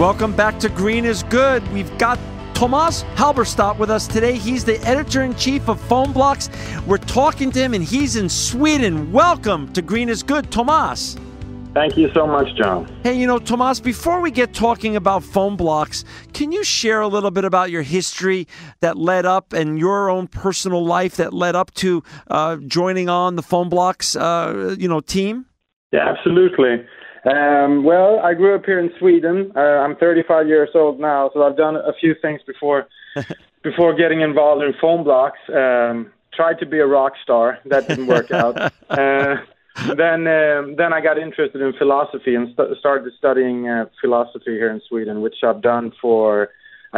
Welcome back to Green is Good. We've got Tomas Halberstad with us today. He's the editor-in-chief of Phonebloks. We're talking to him, and he's in Sweden. Welcome to Green is Good, Tomas. Thank you so much, John. Hey, Tomas, before we get talking about Phonebloks, can you share a little bit about your history that led up and your own personal life that led up to joining on the Phonebloks, team? Yeah, absolutely. Well, I grew up here in Sweden. I'm 35 years old now, so I've done a few things before getting involved in Phonebloks. Tried to be a rock star. That didn't work out. Then I got interested in philosophy and started studying philosophy here in Sweden, which I've done I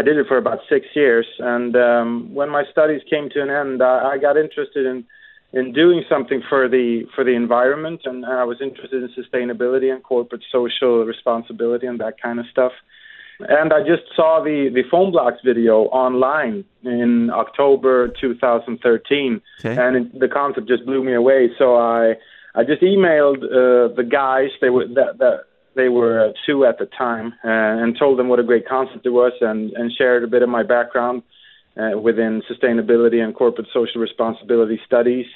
did it for about 6 years. And when my studies came to an end, I got interested in doing something for the environment, and I was interested in sustainability and corporate social responsibility and that kind of stuff. And I just saw the Phonebloks video online in October 2013, okay. And the concept just blew me away. So I just emailed the guys. They were two at the time, and told them what a great concept it was, and shared a bit of my background within sustainability and corporate social responsibility studies,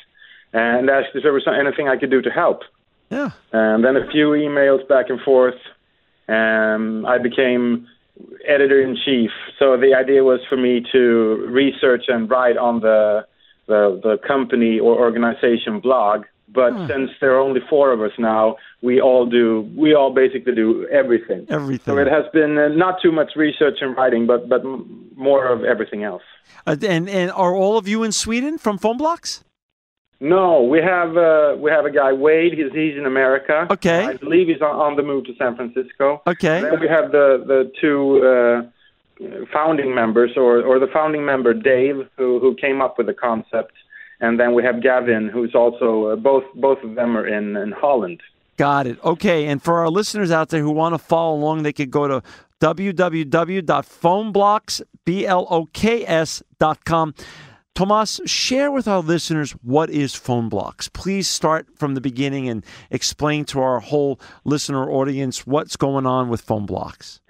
and asked if there was anything I could do to help. Yeah. And then a few emails back and forth, and I became editor-in-chief. So the idea was for me to research and write on the company or organization blog. But since there are only 4 of us now, we all basically do everything. Everything. So it has been not too much research and writing, but more of everything else. And are all of you in Sweden from Phonebloks? No, we have a guy, Wade. He's in America. Okay. I believe he's on the move to San Francisco. Okay. And then we have the 2 founding members, or the founding member Dave, who came up with the concept. And then we have Gavin, who's also, both of them are in Holland. Got it. Okay, and for our listeners out there who want to follow along, they could go to www.phonebloks.com. Tomas, share with our listeners what is Phonebloks. Please start from the beginning and explain to our whole listener audience what's going on with Phonebloks.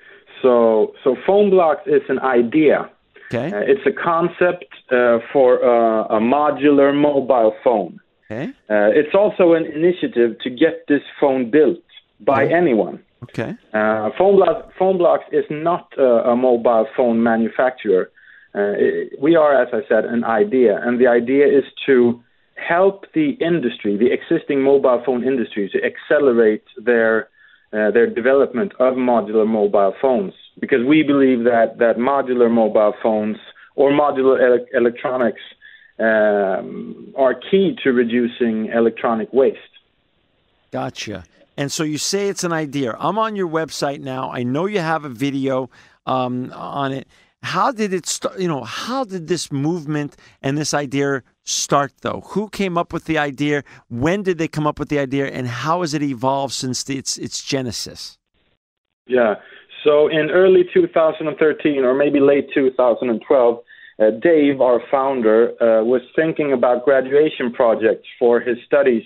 So Phonebloks is an idea. Okay. It's a concept for a modular mobile phone. Okay. It's also an initiative to get this phone built by anyone. Okay. Phonebloks is not a mobile phone manufacturer. We are, as I said, an idea, and the idea is to help the industry, the existing mobile phone industry, to accelerate their development of modular mobile phones. Because we believe that modular mobile phones or modular electronics are key to reducing electronic waste. Gotcha. And so you say it's an idea. I'm on your website now. I know you have a video on it. How did it start? How did this movement and this idea start, though? Who came up with the idea? When did they come up with the idea? And how has it evolved since its genesis? Yeah. So in early 2013, or maybe late 2012, Dave, our founder, was thinking about graduation projects for his studies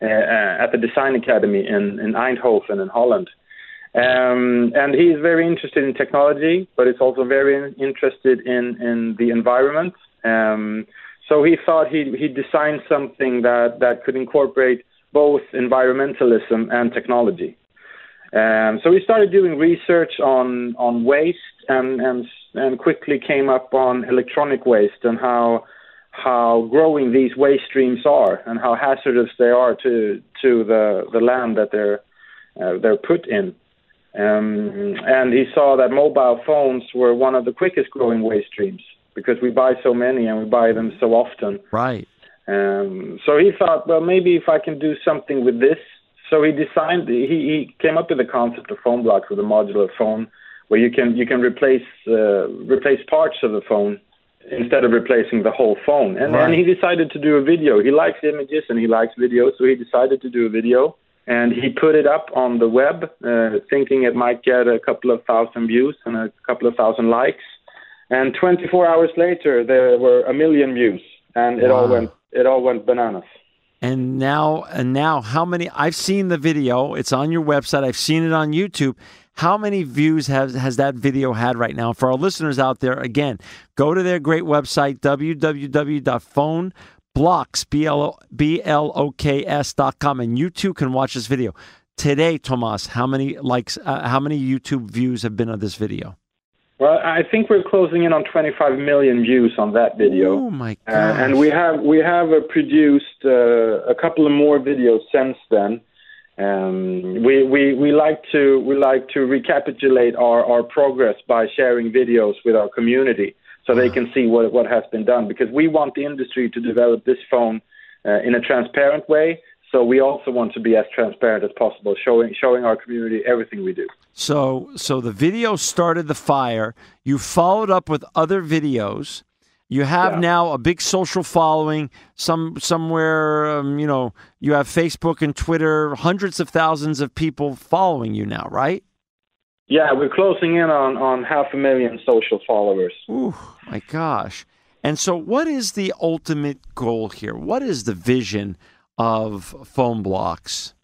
at the Design Academy in Eindhoven in Holland. And he's very interested in technology, but he's also very interested in the environment. So he thought he'd design something that could incorporate both environmentalism and technology. So we started doing research on waste and quickly came up on electronic waste and how growing these waste streams are and how hazardous they are to the land that they're put in. And he saw that mobile phones were one of the quickest growing waste streams because we buy so many and we buy them so often. Right. So he thought, well, maybe if I can do something with this. So he came up with the concept of Phonebloks with a modular phone, where you can replace parts of the phone instead of replacing the whole phone. And then he decided to do a video. He likes images and he likes videos, so he decided to do a video. And he put it up on the web, thinking it might get a couple of thousand views and a couple of thousand likes. And 24 hours later, there were 1 million views, and it all went bananas. And now, how many? I've seen the video. It's on your website. I've seen it on YouTube. How many views has that video had right now? For our listeners out there, again, go to their great website, www.phonebloks.com, and you too can watch this video. Today, Tomas, how many YouTube views have been on this video? Well, I think we're closing in on 25 million views on that video. Oh my God! And we have produced a couple of more videos since then. We like to recapitulate our progress by sharing videos with our community so they can see what has been done, because we want the industry to develop this phone in a transparent way. So we also want to be as transparent as possible, showing our community everything we do. So the video started the fire. You followed up with other videos. You have now a big social following. Somewhere, you have Facebook and Twitter, hundreds of thousands of people following you now, right? Yeah, we're closing in on 500,000 social followers. Ooh, my gosh. And so what is the ultimate goal here? What is the vision of Phonebloks?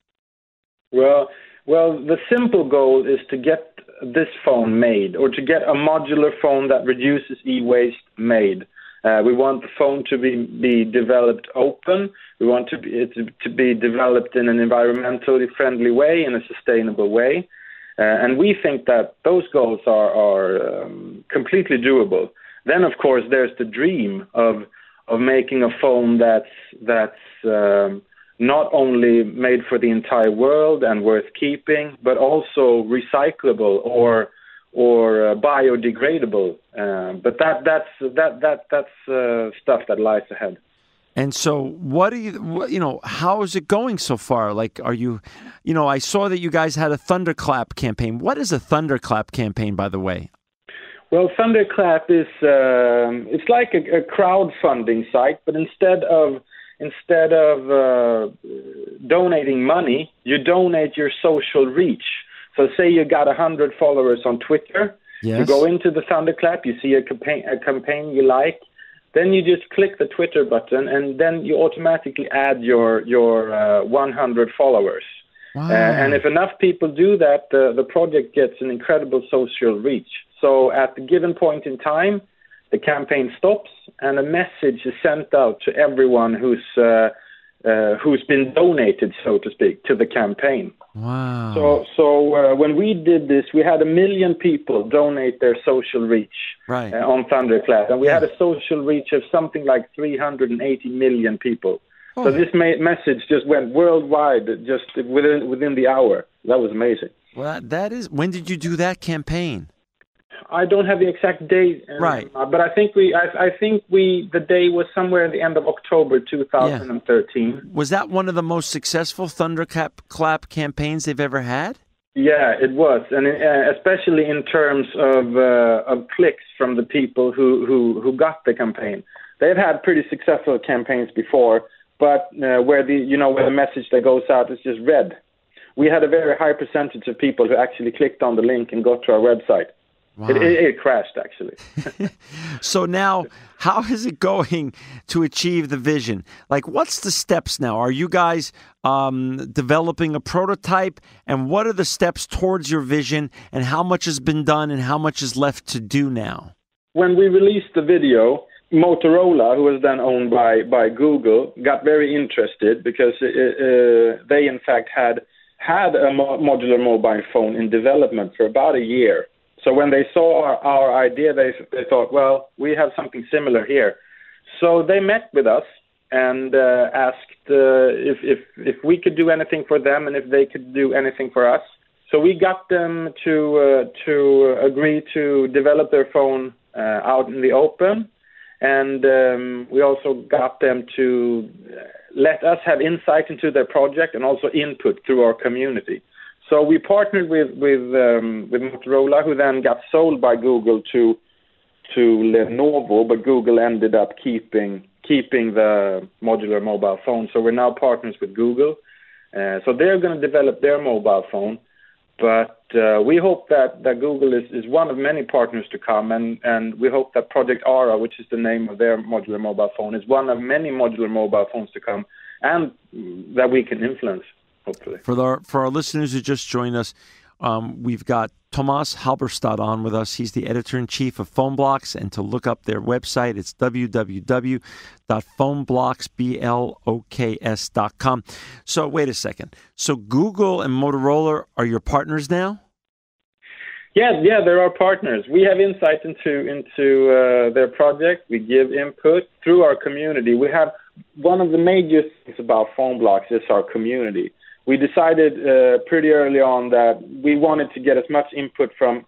Well, the simple goal is to get this phone made, or to get a modular phone that reduces e-waste made. We want the phone to be developed open. We want it to be developed in an environmentally friendly way, in a sustainable way. And we think that those goals are completely doable. Then, of course, there's the dream of making a phone that's not only made for the entire world and worth keeping, but also recyclable or biodegradable. But that's stuff that lies ahead. And so, how is it going so far? Like, are you, I saw that you guys had a Thunderclap campaign. What is a Thunderclap campaign, by the way? Well, Thunderclap is it's like a crowdfunding site, but instead of donating money, you donate your social reach. So say you got 100 followers on Twitter. Yes. You go into the Thunderclap, you see a campaign you like, then you just click the Twitter button, and then you automatically add your 100 followers. Wow. And if enough people do that, the project gets an incredible social reach. So at the given point in time, the campaign stops, and a message is sent out to everyone who's been donated, so to speak, to the campaign. Wow. So when we did this, we had 1 million people donate their social reach on Thunderclap, and we had a social reach of something like 380 million people. Oh. So this message just went worldwide just within the hour. That was amazing. Well, that is. When did you do that campaign? I don't have the exact date, right? But I think the day was somewhere at the end of October 2013. Yeah. Was that one of the most successful Thunderclap campaigns they've ever had? Yeah, it was, and especially in terms of clicks from the people who got the campaign. They've had pretty successful campaigns before, but where the message that goes out is just read. We had a very high percentage of people who actually clicked on the link and got to our website. Wow. It crashed, actually. So now, how is it going to achieve the vision? Like, what's the steps now? Are you guys developing a prototype? And what are the steps towards your vision? And how much has been done and how much is left to do now? When we released the video, Motorola, who was then owned by Google, got very interested because they, in fact, had a modular mobile phone in development for about a year. So when they saw our idea, they thought, well, we have something similar here. So they met with us and asked if we could do anything for them and if they could do anything for us. So we got them to agree to develop their phone out in the open, and we also got them to let us have insight into their project and also input through our community. So we partnered with Motorola, who then got sold by Google to Lenovo, but Google ended up keeping the modular mobile phone. So we're now partners with Google. So they're going to develop their mobile phone, but we hope that Google is one of many partners to come, and we hope that Project Ara, which is the name of their modular mobile phone, is one of many modular mobile phones to come, and that we can influence. Hopefully. For our listeners who just joined us, We've got Tomas Halberstad on with us. He's the editor-in-chief of Phonebloks, and to look up their website, it's www.phonebloks.com. So wait a second. So Google and Motorola are your partners now? Yeah, they're our partners. We have insight into their project. We give input through our community. We have one of the major things about Phonebloks is our community. We decided pretty early on that we wanted to get as much input from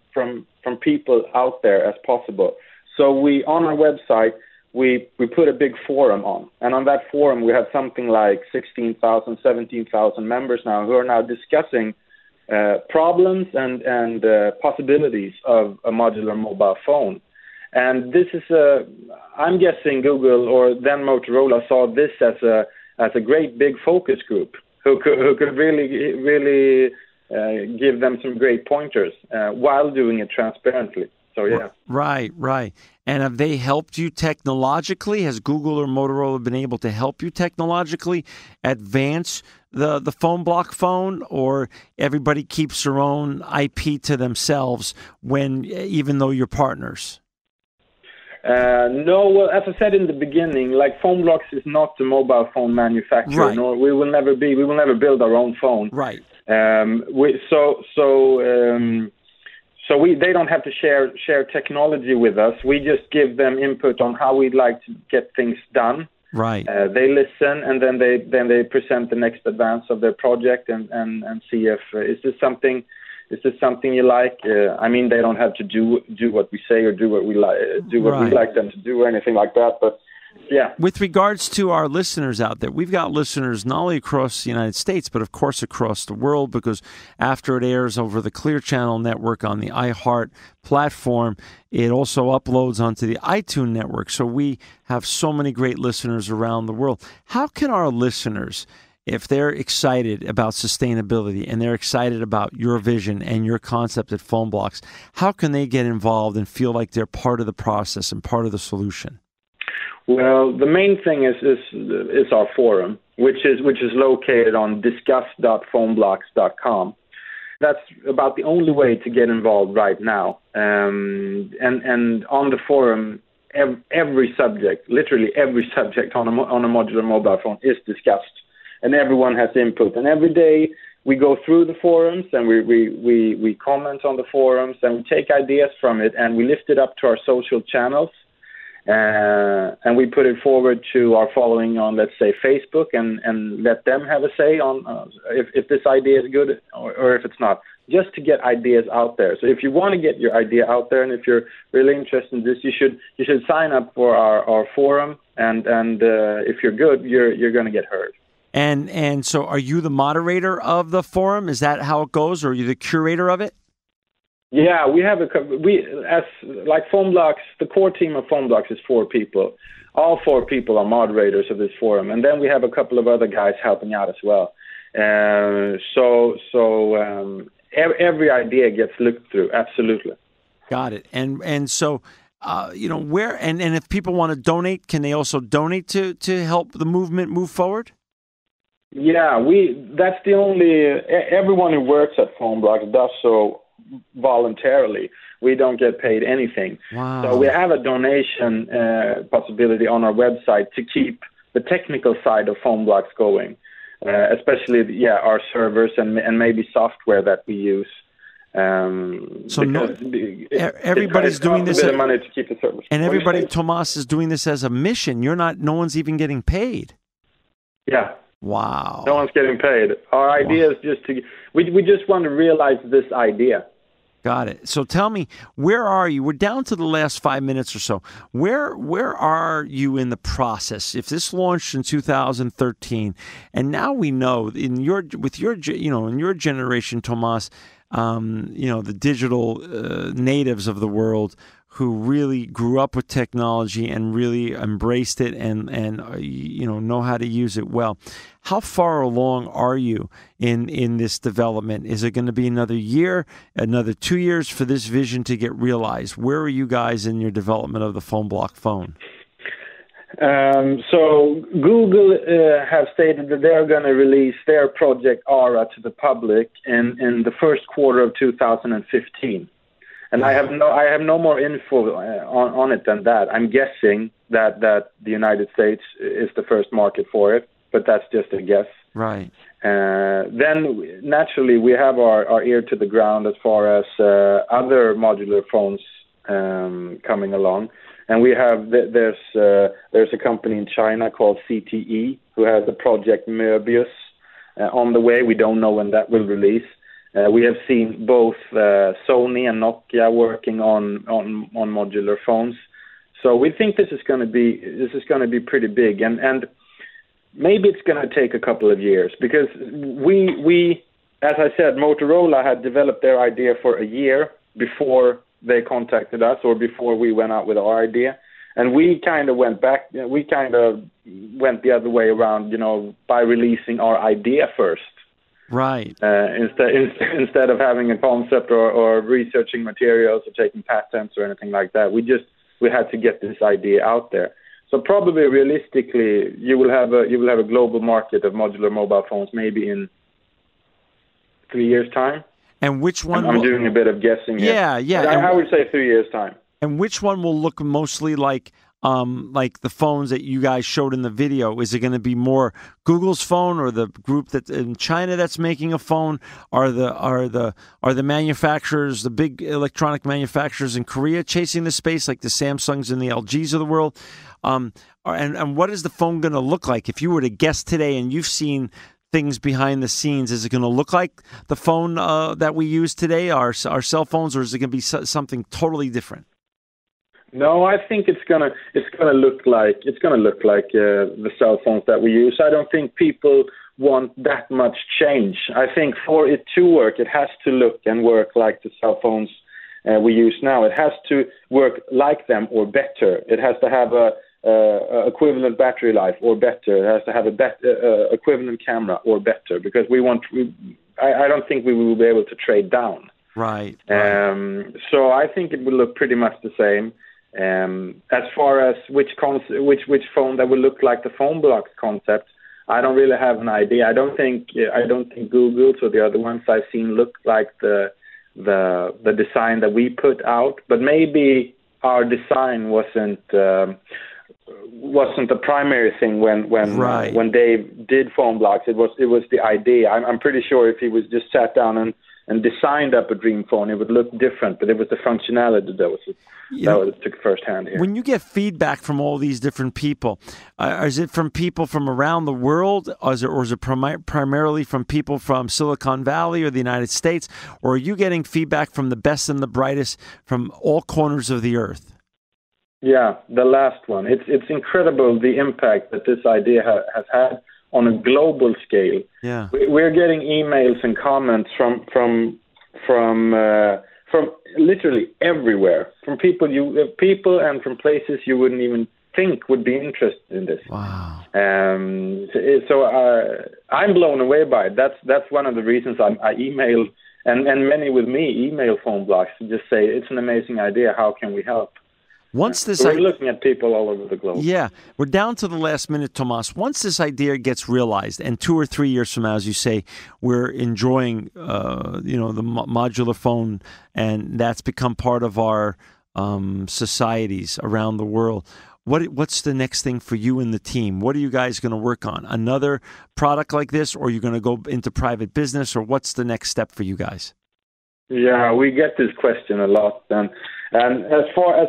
people out there as possible. So on our website, we put a big forum on. And on that forum, we have something like 16,000, 17,000 members now who are now discussing problems and possibilities of a modular mobile phone. And this is I'm guessing Google or then Motorola saw this as a great big focus group who could really give them some great pointers while doing it transparently. So, yeah. Right. And have they helped you technologically? Has Google or Motorola been able to help you technologically advance the Phoneblok phone, or everybody keeps their own IP to themselves even though you're partners? No, well, as I said in the beginning, like Phonebloks is not the mobile phone manufacturer. Right. Nor we will never build our own phone. Right. They don't have to share technology with us. We just give them input on how we'd like to get things done. Right. They listen, and then they present the next advance of their project and see if is this something you like. I mean, they don't have to do what we say or do what we like we like them to do or anything like that. But yeah. With regards to our listeners out there, we've got listeners not only across the United States, but of course across the world, because after it airs over the Clear Channel network on the iHeart platform, it also uploads onto the iTunes network. So we have so many great listeners around the world. How can our listeners, if they're excited about sustainability and they're excited about your vision and your concept at Phonebloks, how can they get involved and feel like they're part of the process and part of the solution? Well, the main thing is our forum, which is located on discuss.phonebloks.com. That's about the only way to get involved right now. And on the forum, every subject, literally every subject on a modular mobile phone is discussed, and everyone has input. And every day we go through the forums and we comment on the forums and we take ideas from it and we lift it up to our social channels. And we put it forward to our following on, let's say, Facebook, and let them have a say on if this idea is good or if it's not, just to get ideas out there. So if you want to get your idea out there, and if you're really interested in this, you should sign up for our forum, and if you're good, you're going to get heard. And so are you the moderator of the forum? Is that how it goes, or are you the curator of it? Yeah, we have Phonebloks, the core team of Phonebloks is 4 people. All 4 people are moderators of this forum, and then we have a couple of other guys helping out as well. Every idea gets looked through. Absolutely. Got it. And so, where and if people want to donate, can they also donate to help the movement move forward? Yeah, that's the only. Everyone who works at Phonebloks does so voluntarily. We don't get paid anything. Wow. So we have a donation possibility on our website to keep the technical side of Phonebloks going, especially our servers and maybe software that we use. So everybody's doing this. A bit of money to keep the servers. And everybody, Tomas, is doing this as a mission. No one's even getting paid. Yeah. Wow. No one's getting paid. Our idea is just we just want to realize this idea. Got it. So tell me, where are you? We're down to the last 5 minutes or so. Where are you in the process? If this launched in 2013, and now we know in your generation, Tomas, the digital natives of the world who really grew up with technology and really embraced it and know how to use it well. How far along are you in this development? Is it going to be another year, another 2 years for this vision to get realized? Where are you guys in your development of the Phoneblok phone? So Google have stated that they're going to release their Project Aura to the public in the first quarter of 2015. And I have no more info on it than that. I'm guessing that the United States is the first market for it, but that's just a guess. Right. Then naturally we have our ear to the ground as far as other modular phones coming along, and we have there's a company in China called CTE who has the Project Möbius on the way. We don't know when that will release. We have seen both Sony and Nokia working on modular phones, so we think this is going to be pretty big, and maybe it's going to take a couple of years because we, as I said, Motorola had developed their idea for a year before they contacted us or before we went out with our idea, and we kind of went back. We kind of went the other way around, by releasing our idea first. Right. Instead of having a concept or researching materials or taking patents or anything like that, we had to get this idea out there. So probably realistically, you will have a global market of modular mobile phones maybe in 3 years' time. And which one? I'm doing a bit of guessing here. Yeah. I would say 3 years' time. And which one will look mostly like the phones that you guys showed in the video? Is it going to be more Google's phone or the group that in China that's making a phone? Are the manufacturers, the big electronic manufacturers in Korea chasing the space like the Samsungs and the LGs of the world? And what is the phone going to look like? If you were to guess today and you've seen things behind the scenes, is it going to look like the phone that we use today, our cell phones, or is it going to be something totally different? No, I think it's gonna look like the cell phones that we use. I don't think people want that much change. I think for it to work, it has to look and work like the cell phones we use now. It has to work like them or better. It has to have a equivalent battery life or better. It has to have a equivalent camera or better, because I don't think we will be able to trade down. Right. So I think it will look pretty much the same. As far as which phone that will look like the Phonebloks concept, I don't really have an idea. I don't think Google's or the other ones I've seen look like the design that we put out. But maybe our design wasn't the primary thing when Dave did Phonebloks. It was the idea. I'm pretty sure if he was just sat down and designed up a dream phone, it would look different, but it was the functionality that took first hand here. When you get feedback from all these different people, is it from people from around the world, or is it primarily from people from Silicon Valley or the United States, or are you getting feedback from the best and the brightest from all corners of the earth? Yeah, the last one. It's incredible the impact that this idea has had on a global scale. Yeah, we're getting emails and comments from literally everywhere, from people and from places you wouldn't even think would be interested in this. Wow. So I'm blown away by it. That's one of the reasons I email, and many with me email Phonebloks to just say it's an amazing idea. How can we help? We're looking at people all over the globe. Yeah, we're down to the last minute, Tomas. Once this idea gets realized, and 2 or 3 years from now, as you say, we're enjoying, the modular phone, and that's become part of our societies around the world. What's the next thing for you and the team? What are you guys going to work on? Another product like this, or are you going to go into private business, or what's the next step for you guys? Yeah, we get this question a lot, and as far as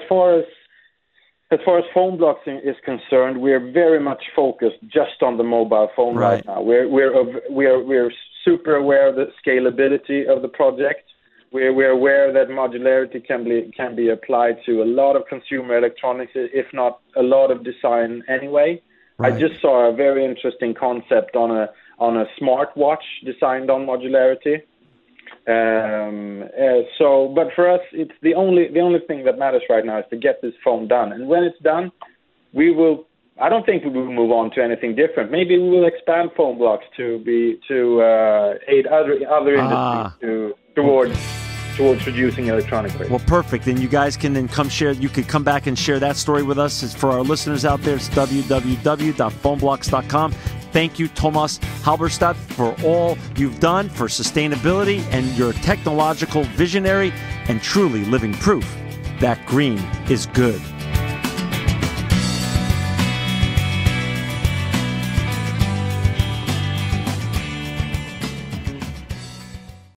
Phonebloks is concerned, we are very much focused just on the mobile phone right now. We're super aware of the scalability of the project. We're aware that modularity can be applied to a lot of consumer electronics, if not a lot of design anyway. Right. I just saw a very interesting concept on a smartwatch designed on modularity. But for us, it's the only thing that matters right now is to get this phone done. And when it's done, I don't think we will move on to anything different. Maybe we will expand Phonebloks to aid other industries towards towards reducing electronic waste. Well, perfect. And you guys can then you could come back and share that story with us. It's for our listeners out there. It's www.phonebloks.com. Thank you, Tomas Halberstad, for all you've done for sustainability, and your technological visionary and truly living proof that green is good.